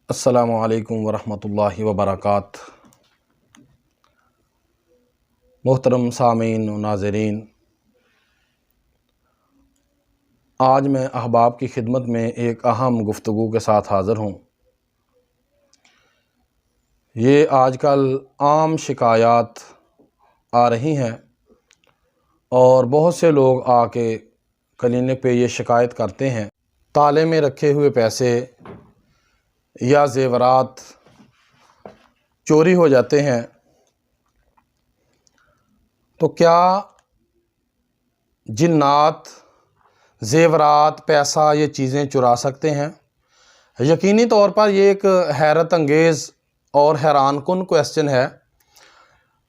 السلام علیکم ورحمۃ اللہ وبرکاتہ۔ محترم سامعین و ناظرین، آج میں احباب کی خدمت میں ایک اہم گفتگو کے ساتھ حاضر ہوں۔ یہ آج کل عام شکایات آ رہی ہیں اور بہت سے لوگ آ کے کلینک پہ یہ شکایت کرتے ہیں، تالے میں رکھے ہوئے پیسے یا زیورات چوری ہو جاتے ہیں۔ تو کیا جنات زیورات، پیسہ، یہ چیزیں چرا سکتے ہیں؟ یقینی طور پر یہ ایک حیرت انگیز اور حیران کن کویسچن ہے۔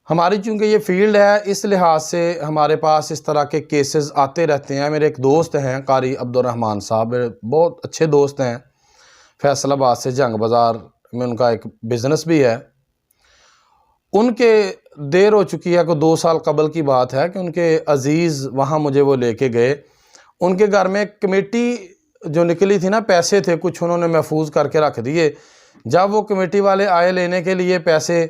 ہماری چونکہ یہ فیلڈ ہے، اس لحاظ سے ہمارے پاس اس طرح کے کیسز آتے رہتے ہیں۔ میرے ایک دوست ہیں قاری عبدالرحمن صاحب، بہت اچھے دوست ہیں، فیصل آباد سے، جنگ بازار میں ان کا ایک بزنس بھی ہے۔ ان کے دیر ہو چکی ہے، کوئی 2 سال قبل کی بات ہے کہ ان کے عزیز وہاں مجھے وہ لے کے گئے۔ ان کے گھر میں کمیٹی جو نکلی تھی نا، پیسے تھے کچھ، انہوں نے محفوظ کر کے رکھ دیے۔ جب وہ کمیٹی والے آئے لینے کے لیے پیسے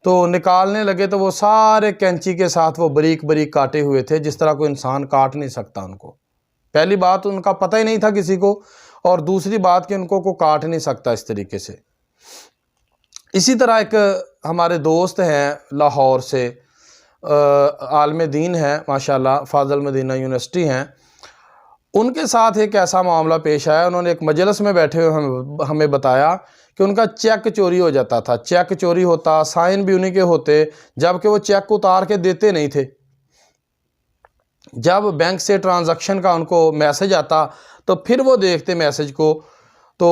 تو نکالنے لگے تو وہ سارے کینچی کے ساتھ وہ باریک باریک کاٹے ہوئے تھے، جس طرح کوئی انسان کاٹ نہیں سکتا ان کو۔ پہلی بات، ان کا پتہ ہی نہیں تھا کسی کو، اور دوسری بات کہ ان کو کوئی کاٹ نہیں سکتا اس طریقے سے۔ اسی طرح ایک ہمارے دوست ہیں لاہور سے، عالم دین ہیں ماشاءاللہ، فاضل مدینہ یونیورسٹی ہیں۔ ان کے ساتھ ایک ایسا معاملہ پیش آیا، انہوں نے ایک مجلس میں بیٹھے ہوئے ہمیں بتایا کہ ان کا چیک چوری ہو جاتا تھا۔ چیک چوری ہوتا، سائن بھی انہی کے ہوتے، جبکہ وہ چیک اتار کے دیتے نہیں تھے۔ جب بینک سے ٹرانزیکشن کا ان کو میسج آتا تو پھر وہ دیکھتے میسج کو، تو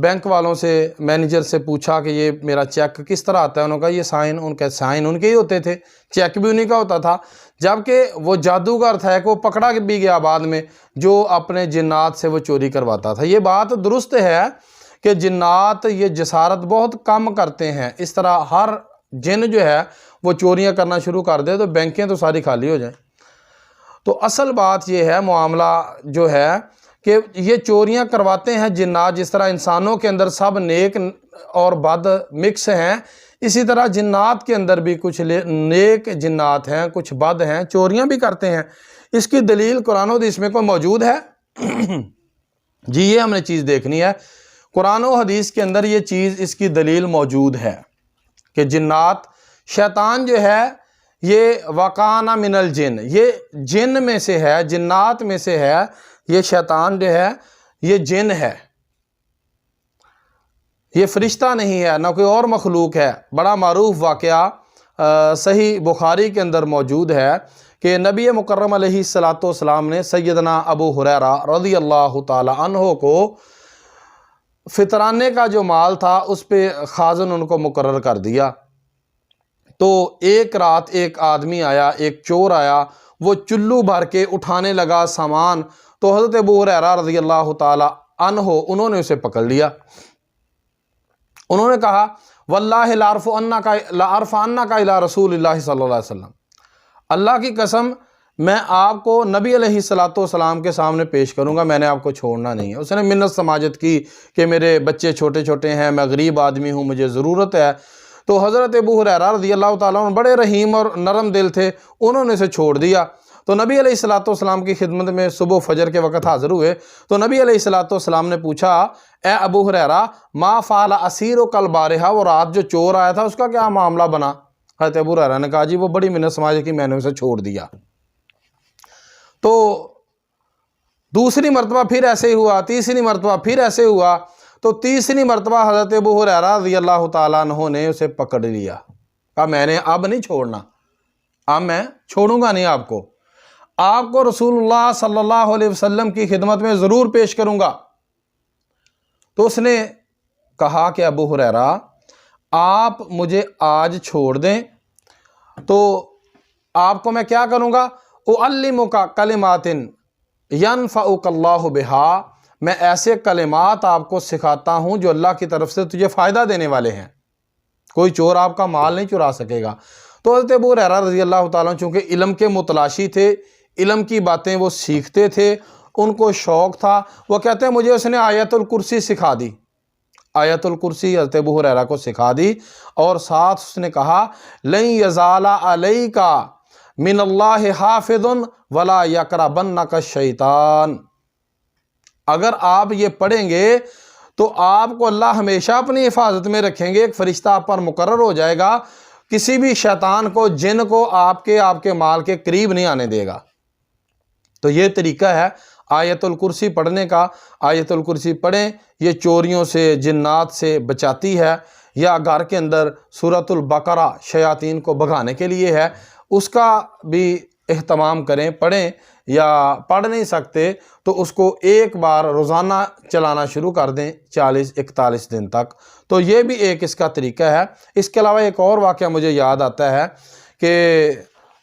بینک والوں سے، مینیجر سے پوچھا کہ یہ میرا چیک کس طرح آتا ہے؟ انہوں نے کہا یہ سائن ان کے ہی ہوتے تھے، چیک بھی انہی کا ہوتا تھا۔ جبکہ وہ جادوگر تھا کہ وہ پکڑا بھی گیا بعد میں، جو اپنے جنات سے وہ چوری کرواتا تھا۔ یہ بات درست ہے کہ جنات یہ جسارت بہت کم کرتے ہیں۔ اس طرح ہر جن جو ہے وہ چوریاں کرنا شروع کر دے تو بینکیں تو ساری خالی ہو جائیں۔ تو اصل بات یہ ہے، معاملہ جو ہے کہ یہ چوریاں کرواتے ہیں جنات۔ جس طرح انسانوں کے اندر سب نیک اور بد مکس ہیں، اسی طرح جنات کے اندر بھی کچھ نیک جنات ہیں، کچھ بد ہیں، چوریاں بھی کرتے ہیں۔ اس کی دلیل قرآن و حدیث میں کوئی موجود ہے؟ جی، یہ ہم نے چیز دیکھنی ہے۔ قرآن و حدیث کے اندر یہ چیز، اس کی دلیل موجود ہے کہ جنات، شیطان جو ہے یہ وَقَانَ مِنَ الْجِنِّ، یہ جن میں سے ہے، جنات میں سے ہے۔ یہ شیطان جو ہے یہ جن ہے، یہ فرشتہ نہیں ہے، نہ کوئی اور مخلوق ہے۔ بڑا معروف واقعہ صحیح بخاری کے اندر موجود ہے کہ نبی مکرم علیہ السلام نے سیدنا ابو ہریرہ رضی اللہ تعالی عنہ کو فطرانے کا جو مال تھا اس پہ خازن ان کو مقرر کر دیا۔ تو ایک رات ایک آدمی آیا، ایک چور آیا، وہ چلو بھر کے اٹھانے لگا سامان، تو حضرت ابو ہریرہ رضی اللہ تعالی عنہ انہوں نے اسے پکڑ لیا۔ انہوں نے کہا واللہ لأرفعنک الی رسول اللہ صلی اللہ علیہ وسلم، اللہ کی قسم میں آپ کو نبی علیہ السلام کے سامنے پیش کروں گا، میں نے آپ کو چھوڑنا نہیں ہے۔ اس نے منت سماجت کی کہ میرے بچے چھوٹے چھوٹے ہیں، میں غریب آدمی ہوں، مجھے ضرورت ہے۔ تو حضرت ابو ہریرہ رضی اللہ تعالیٰ عنہ بڑے رحیم اور نرم دل تھے، انہوں نے اسے چھوڑ دیا۔ تو نبی علیہ السلام کی خدمت میں صبح فجر کے وقت حاضر ہوئے، تو نبی علیہ السلام نے پوچھا اے ابو ہریرہ ما فعل اسیرک البارحہ، وہ رات جو چور آیا تھا اس کا کیا معاملہ بنا؟ حضرت ابو ہریرہ نے کہا جی وہ بڑی منت سماجت کی، میں نے اسے چھوڑ دیا۔ تو دوسری مرتبہ پھر ایسے ہی ہوا، تیسری مرتبہ پھر ایسے ہوا، تو تیسری مرتبہ حضرت ابو ہریرہ رضی اللہ تعالیٰ عنہ نے اسے پکڑ لیا، کہا میں نے اب نہیں چھوڑنا، اب میں چھوڑوں گا نہیں آپ کو رسول اللہ صلی اللہ علیہ وسلم کی خدمت میں ضرور پیش کروں گا۔ تو اس نے کہا کہ ابو ہریرہ آپ مجھے آج چھوڑ دیں تو آپ کو میں کیا کروں گا؟ اعلمک کلمات ینفعک اللہ بہا، میں ایسے کلمات آپ کو سکھاتا ہوں جو اللہ کی طرف سے تجھے فائدہ دینے والے ہیں، کوئی چور آپ کا مال نہیں چرا سکے گا۔ تو حضرت ابو ہریرہ رضی اللہ تعالیٰ چونکہ علم کے متلاشی تھے، علم کی باتیں وہ سیکھتے تھے، ان کو شوق تھا، وہ کہتے ہیں مجھے اس نے آیت الکرسی سکھا دی۔ آیت الکرسی حضرت ابو ہریرہ کو سکھا دی، اور ساتھ اس نے کہا لن یزال علیک من اللہ حافظ ولا یقربنک الشیطان، اگر آپ یہ پڑھیں گے تو آپ کو اللہ ہمیشہ اپنی حفاظت میں رکھیں گے، ایک فرشتہ آپ پر مقرر ہو جائے گا، کسی بھی شیطان کو، جن کو آپ کے مال کے قریب نہیں آنے دے گا۔ تو یہ طریقہ ہے آیت الکرسی پڑھنے کا۔ آیت الکرسی پڑھیں، یہ چوریوں سے، جنات سے بچاتی ہے، یا گھر کے اندر سورۃ البقرہ شیاطین کو بھگانے کے لیے ہے، اس کا بھی اہتمام کریں، پڑھیں، یا پڑھ نہیں سکتے تو اس کو ایک بار روزانہ چلانا شروع کر دیں 40-41 دن تک، تو یہ بھی ایک اس کا طریقہ ہے۔ اس کے علاوہ ایک اور واقعہ مجھے یاد آتا ہے کہ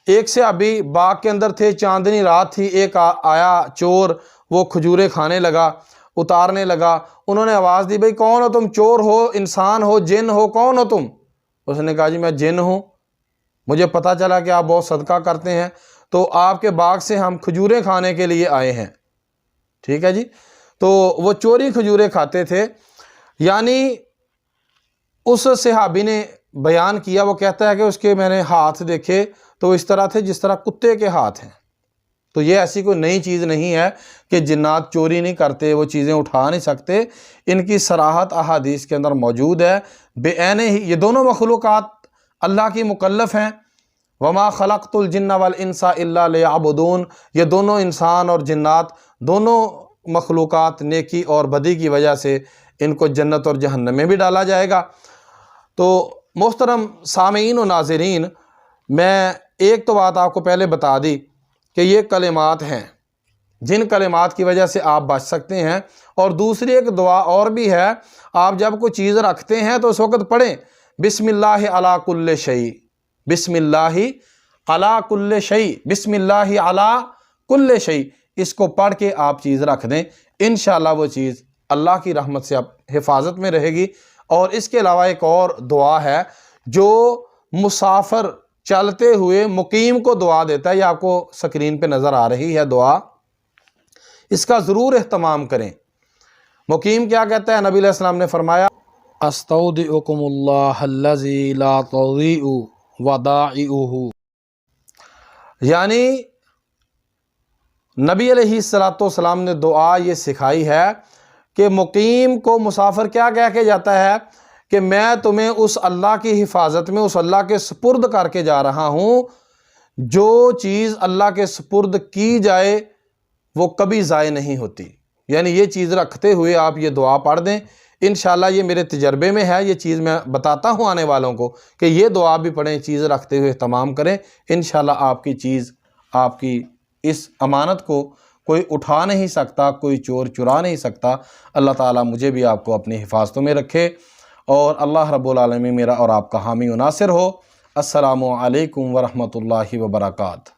ایک سے ابھی باغ کے اندر تھے، چاندنی رات تھی، ایک آیا چور، وہ کھجوریں کھانے لگا، اتارنے لگا، انہوں نے آواز دی بھئی کون ہو تم؟ چور ہو، انسان ہو، جن ہو، کون ہو تم؟ اس نے کہا جی میں جن ہوں، مجھے پتہ چلا کہ آپ بہت صدقہ کرتے ہیں، تو آپ کے باغ سے ہم کھجوریں کھانے کے لیے آئے ہیں۔ ٹھیک ہے جی، تو وہ چوری کھجوریں کھاتے تھے۔ یعنی اس صحابی نے بیان کیا، وہ کہتا ہے کہ اس کے میں نے ہاتھ دیکھے تو اس طرح تھے جس طرح کتے کے ہاتھ ہیں۔ تو یہ ایسی کوئی نئی چیز نہیں ہے کہ جنات چوری نہیں کرتے، وہ چیزیں اٹھا نہیں سکتے، ان کی صراحت احادیث کے اندر موجود ہے۔ بے عین ہی یہ دونوں مخلوقات اللہ کی مکلف ہیں، وما خلقت الجن والانس الا لیعبدون، یہ دونوں انسان اور جنات، دونوں مخلوقات نیکی اور بدی کی وجہ سے ان کو جنت اور جہنم میں بھی ڈالا جائے گا۔ تو محترم سامعین و ناظرین، میں ایک تو بات آپ کو پہلے بتا دی کہ یہ کلمات ہیں جن کلمات کی وجہ سے آپ بچ سکتے ہیں، اور دوسری ایک دعا اور بھی ہے، آپ جب کوئی چیز رکھتے ہیں تو اس وقت پڑھیں بسم اللہ علی کل شیء، بسم اللہ علی کل شیء، بسم اللہ علی کل شیء، اس کو پڑھ کے آپ چیز رکھ دیں، انشاءاللہ وہ چیز اللہ کی رحمت سے حفاظت میں رہے گی۔ اور اس کے علاوہ ایک اور دعا ہے جو مسافر چلتے ہوئے مقیم کو دعا دیتا ہے، یہ آپ کو سکرین پہ نظر آ رہی ہے دعا، اس کا ضرور اہتمام کریں۔ مقیم کیا کہتا ہے؟ نبی علیہ السلام نے فرمایا استودعکم اللہ الذی لا تضیع ودائعہ، یعنی نبی علیہ السلام نے دعا یہ سکھائی ہے کہ مقیم کو مسافر کیا کہہ کے جاتا ہے کہ میں تمہیں اس اللہ کی حفاظت میں، اس اللہ کے سپرد کر کے جا رہا ہوں، جو چیز اللہ کے سپرد کی جائے وہ کبھی ضائع نہیں ہوتی۔ یعنی یہ چیز رکھتے ہوئے آپ یہ دعا پڑھ دیں، انشاءاللہ یہ میرے تجربے میں ہے، یہ چیز میں بتاتا ہوں آنے والوں کو کہ یہ دعا بھی پڑھیں، چیز رکھتے ہوئے اہتمام کریں، انشاءاللہ آپ کی چیز، آپ کی اس امانت کو کوئی اٹھا نہیں سکتا، کوئی چور چرا نہیں سکتا۔ اللہ تعالیٰ مجھے بھی آپ کو اپنی حفاظتوں میں رکھے، اور اللہ رب العالمین میرا اور آپ کا حامی و ناصر ہو۔ السلام علیکم ورحمۃ اللہ وبرکاتہ۔